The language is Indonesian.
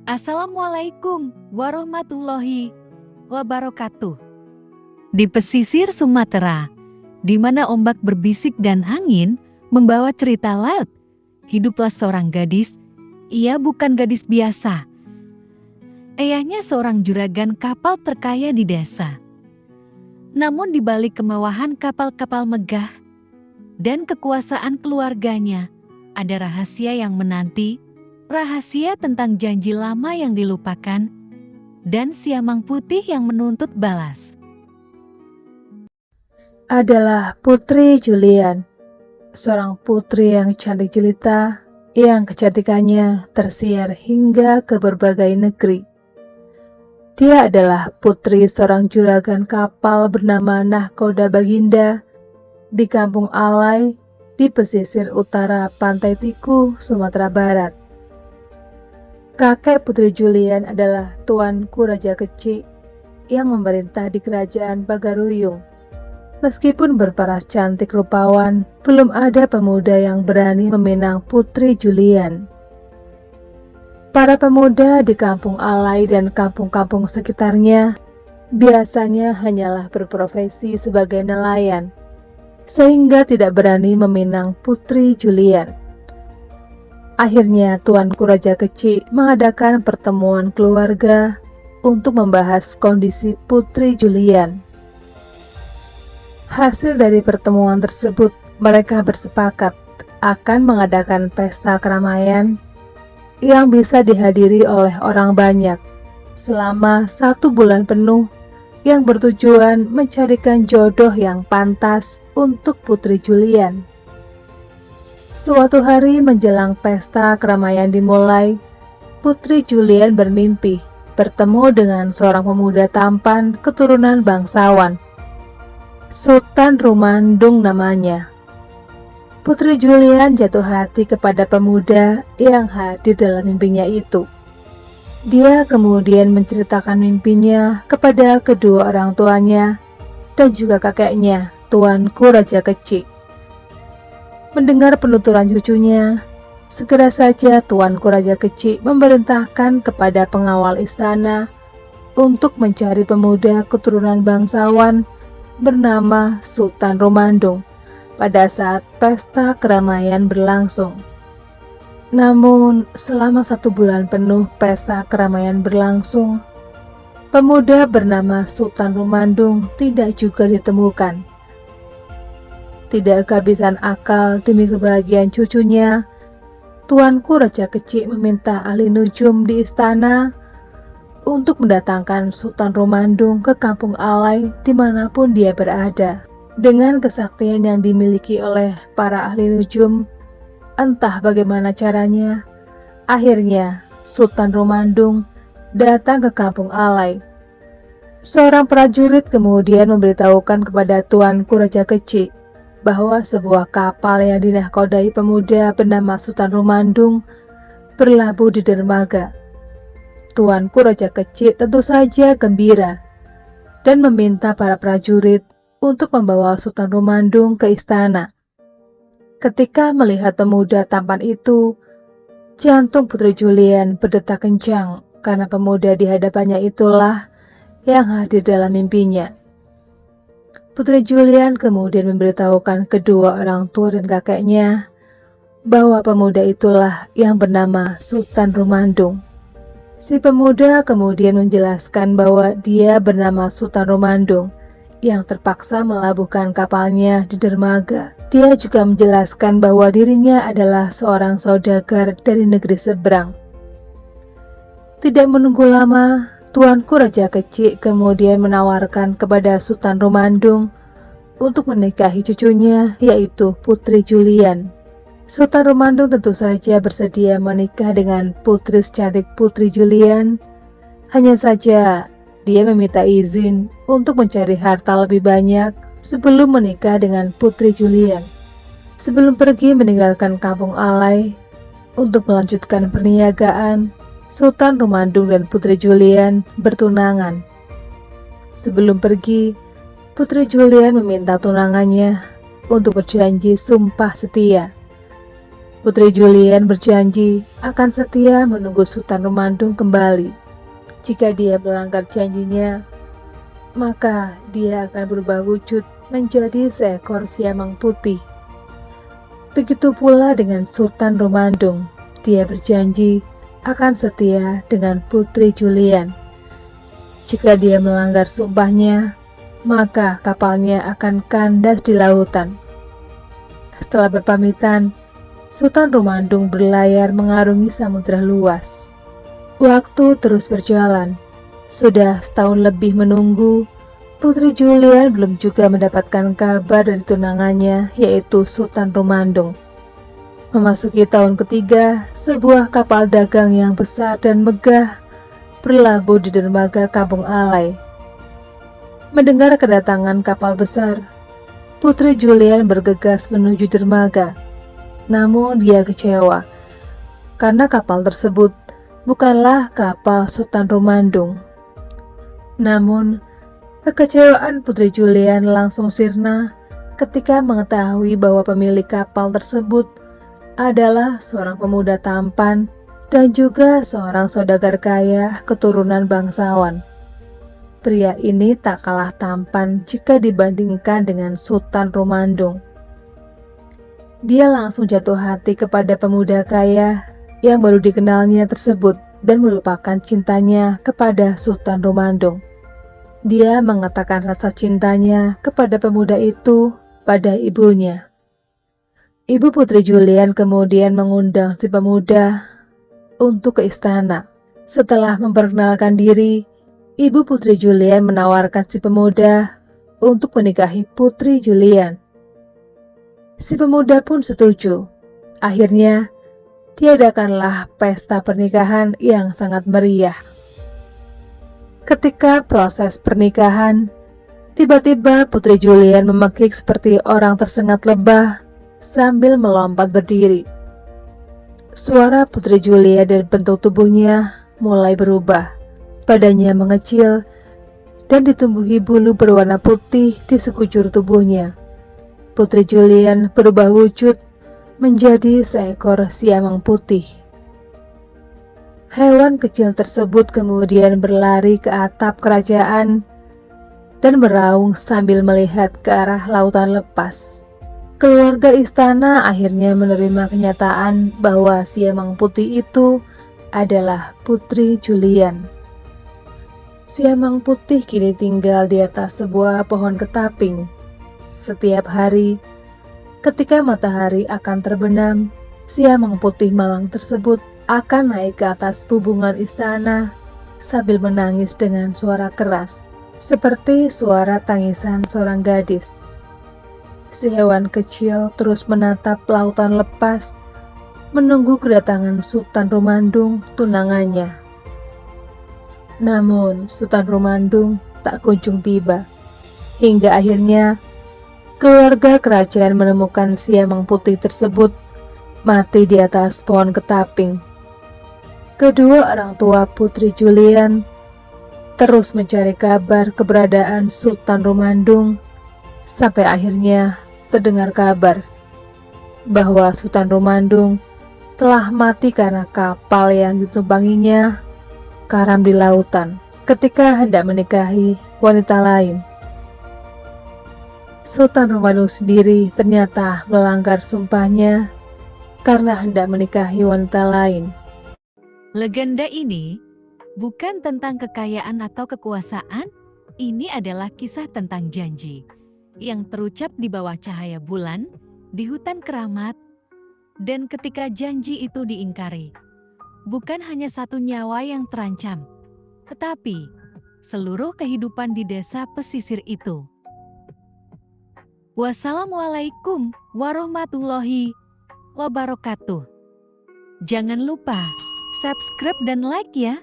Assalamualaikum warahmatullahi wabarakatuh. Di pesisir Sumatera, di mana ombak berbisik dan angin membawa cerita laut, hiduplah seorang gadis. Ia bukan gadis biasa. Ayahnya seorang juragan kapal terkaya di desa. Namun di balik kemewahan kapal-kapal megah dan kekuasaan keluarganya, ada rahasia yang menanti. Rahasia tentang janji lama yang dilupakan dan siamang putih yang menuntut balas. Adalah Putri Julian, seorang putri yang cantik jelita, yang kecantikannya tersiar hingga ke berbagai negeri. Dia adalah putri seorang juragan kapal bernama Nahkoda Baginda di Kampung Alai di pesisir utara Pantai Tiku, Sumatera Barat. Kakek Putri Julian adalah Tuanku Raja Kecik yang memerintah di kerajaan Bagaruyung. Meskipun berparas cantik rupawan, belum ada pemuda yang berani meminang Putri Julian. Para pemuda di Kampung Alai dan kampung-kampung sekitarnya biasanya hanyalah berprofesi sebagai nelayan, sehingga tidak berani meminang Putri Julian. Akhirnya Tuanku Raja Kecik mengadakan pertemuan keluarga untuk membahas kondisi Putri Julian. Hasil dari pertemuan tersebut, mereka bersepakat akan mengadakan pesta keramaian yang bisa dihadiri oleh orang banyak selama 1 bulan penuh, yang bertujuan mencarikan jodoh yang pantas untuk Putri Julian. Suatu hari menjelang pesta keramaian dimulai, Putri Julian bermimpi bertemu dengan seorang pemuda tampan keturunan bangsawan. Sultan Rumandung namanya. Putri Julian jatuh hati kepada pemuda yang hadir dalam mimpinya itu. Dia kemudian menceritakan mimpinya kepada kedua orang tuanya dan juga kakeknya, Tuanku Raja Kecik. Mendengar penuturan cucunya, segera saja Tuanku Raja Kecik memerintahkan kepada pengawal istana untuk mencari pemuda keturunan bangsawan bernama Sultan Rumandung pada saat pesta keramaian berlangsung. Namun, selama 1 bulan penuh pesta keramaian berlangsung, pemuda bernama Sultan Rumandung tidak juga ditemukan. Tidak kehabisan akal demi kebahagiaan cucunya, Tuanku Raja Kecik meminta ahli nujum di istana untuk mendatangkan Sultan Rumandung ke Kampung Alai dimanapun dia berada. Dengan kesaktian yang dimiliki oleh para ahli nujum, entah bagaimana caranya, akhirnya Sultan Rumandung datang ke Kampung Alai. Seorang prajurit kemudian memberitahukan kepada Tuanku Raja Kecik bahwa sebuah kapal yang dinahkodai pemuda bernama Sultan Rumandung berlabuh di dermaga. Tuanku Raja Kecik tentu saja gembira dan meminta para prajurit untuk membawa Sultan Rumandung ke istana. Ketika melihat pemuda tampan itu, jantung Putri Julian berdetak kencang karena pemuda di hadapannya itulah yang hadir dalam mimpinya. Putri Julian kemudian memberitahukan kedua orang tua dan kakeknya bahwa pemuda itulah yang bernama Sultan Rumandung. Si pemuda kemudian menjelaskan bahwa dia bernama Sultan Rumandung yang terpaksa melabuhkan kapalnya di dermaga. Dia juga menjelaskan bahwa dirinya adalah seorang saudagar dari negeri seberang. Tidak menunggu lama, Tuanku Raja Kecik kemudian menawarkan kepada Sultan Rumandung untuk menikahi cucunya, yaitu Putri Julian. Sultan Rumandung tentu saja bersedia menikah dengan putri secantik Putri Julian. Hanya saja dia meminta izin untuk mencari harta lebih banyak sebelum menikah dengan Putri Julian. Sebelum pergi meninggalkan Kampung Alai untuk melanjutkan perniagaan, Sultan Rumandung dan Putri Julian bertunangan. Sebelum pergi, Putri Julian meminta tunangannya untuk berjanji sumpah setia. Putri Julian berjanji akan setia menunggu Sultan Rumandung kembali. Jika dia melanggar janjinya, maka dia akan berubah wujud menjadi seekor siamang putih. Begitu pula dengan Sultan Rumandung. Dia berjanji akan setia dengan Putri Julian. Jika dia melanggar sumpahnya, maka kapalnya akan kandas di lautan. Setelah berpamitan, Sultan Rumandung berlayar mengarungi samudera luas. Waktu terus berjalan. Sudah setahun lebih menunggu, Putri Julian belum juga mendapatkan kabar dari tunangannya, yaitu Sultan Rumandung. Memasuki tahun ketiga, sebuah kapal dagang yang besar dan megah berlabuh di dermaga Kampung Alai. Mendengar kedatangan kapal besar, Putri Julian bergegas menuju dermaga. Namun dia kecewa, karena kapal tersebut bukanlah kapal Sultan Rumandung. Namun, kekecewaan Putri Julian langsung sirna ketika mengetahui bahwa pemilik kapal tersebut adalah seorang pemuda tampan dan juga seorang saudagar kaya keturunan bangsawan. Pria ini tak kalah tampan jika dibandingkan dengan Sultan Rumandung. Dia langsung jatuh hati kepada pemuda kaya yang baru dikenalnya tersebut dan melupakan cintanya kepada Sultan Rumandung. Dia mengatakan rasa cintanya kepada pemuda itu pada ibunya. Ibu Putri Julian kemudian mengundang si pemuda untuk ke istana. Setelah memperkenalkan diri, Ibu Putri Julian menawarkan si pemuda untuk menikahi Putri Julian. Si pemuda pun setuju. Akhirnya, diadakanlah pesta pernikahan yang sangat meriah. Ketika proses pernikahan, tiba-tiba Putri Julian memekik seperti orang tersengat lebah sambil melompat berdiri. Suara Putri Julian dan bentuk tubuhnya mulai berubah. Badannya mengecil dan ditumbuhi bulu berwarna putih di sekujur tubuhnya. Putri Julian berubah wujud menjadi seekor siamang putih. Hewan kecil tersebut kemudian berlari ke atap kerajaan dan meraung sambil melihat ke arah lautan lepas. Keluarga istana akhirnya menerima kenyataan bahwa siamang putih itu adalah Putri Julian. Siamang putih kini tinggal di atas sebuah pohon ketaping. Setiap hari, ketika matahari akan terbenam, siamang putih malang tersebut akan naik ke atas bubungan istana sambil menangis dengan suara keras, seperti suara tangisan seorang gadis. Si hewan kecil terus menatap lautan lepas, menunggu kedatangan Sultan Rumandung tunangannya. Namun Sultan Rumandung tak kunjung tiba, hingga akhirnya keluarga kerajaan menemukan siamang putih tersebut mati di atas pohon ketaping. Kedua orang tua Putri Julian terus mencari kabar keberadaan Sultan Rumandung sampai akhirnya terdengar kabar bahwa Sultan Rumandung telah mati karena kapal yang ditumpanginya karam di lautan ketika hendak menikahi wanita lain. Sultan Rumandung sendiri ternyata melanggar sumpahnya karena hendak menikahi wanita lain. Legenda ini bukan tentang kekayaan atau kekuasaan, ini adalah kisah tentang janji yang terucap di bawah cahaya bulan di hutan keramat, dan ketika janji itu diingkari, bukan hanya satu nyawa yang terancam, tetapi seluruh kehidupan di desa pesisir itu. Wassalamualaikum warahmatullahi wabarakatuh. Jangan lupa subscribe dan like ya.